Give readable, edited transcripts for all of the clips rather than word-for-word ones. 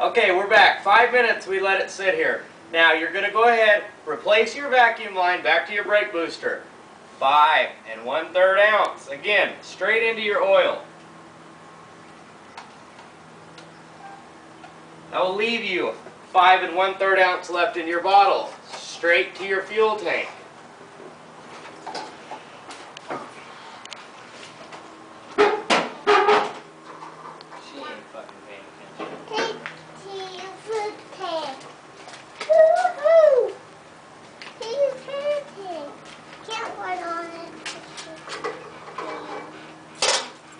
Okay, we're back. 5 minutes we let it sit here. Now you're going to go ahead, replace your vacuum line back to your brake booster. 5 1/3 ounce. Again, straight into your oil. That will leave you 5 1/3 ounce left in your bottle. Straight to your fuel tank. She ain't fucking paying attention. Take to your food tank. Woohoo! To your food tank. Can't put on it.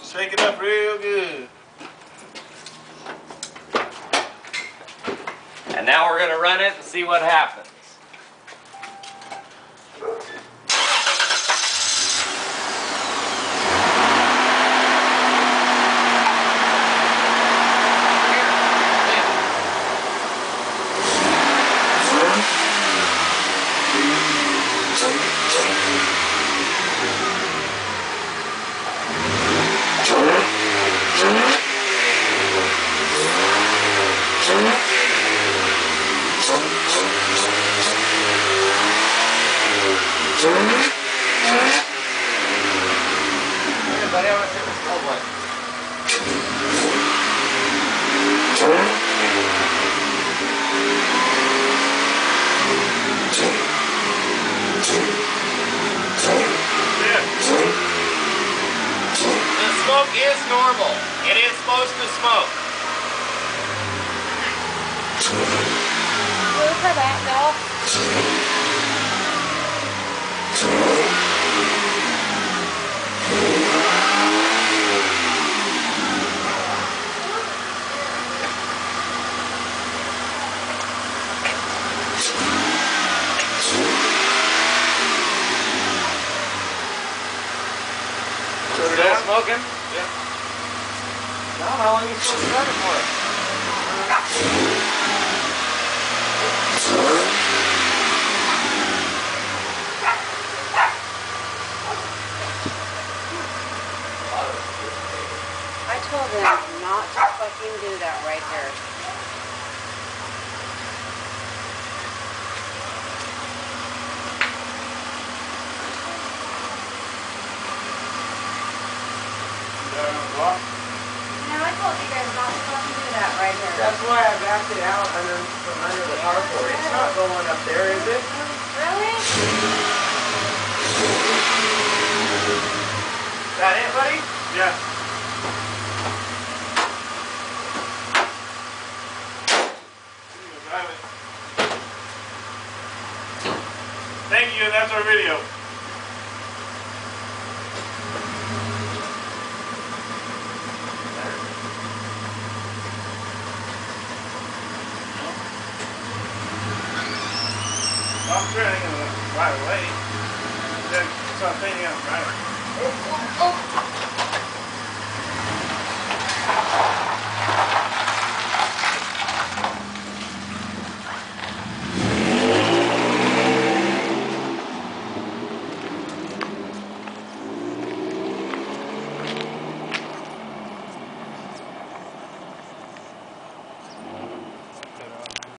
Shake it up real good. And now we're going to run it and see what happens. Buddy, I want to see this cold one. The smoke is normal. It is supposed to smoke. Move her back, no. Still smoking? Yeah. No, how long are you supposed to start it for? I told them not to fucking do that right there. No, I told you guys not to fucking do that right there. That's why I backed it out from under the carport. It's not going up there, is it? Really? Is that it, buddy? Yeah. Drive it. Thank you, and that's our video. I'm turning right away. So I'm thinking I'm right.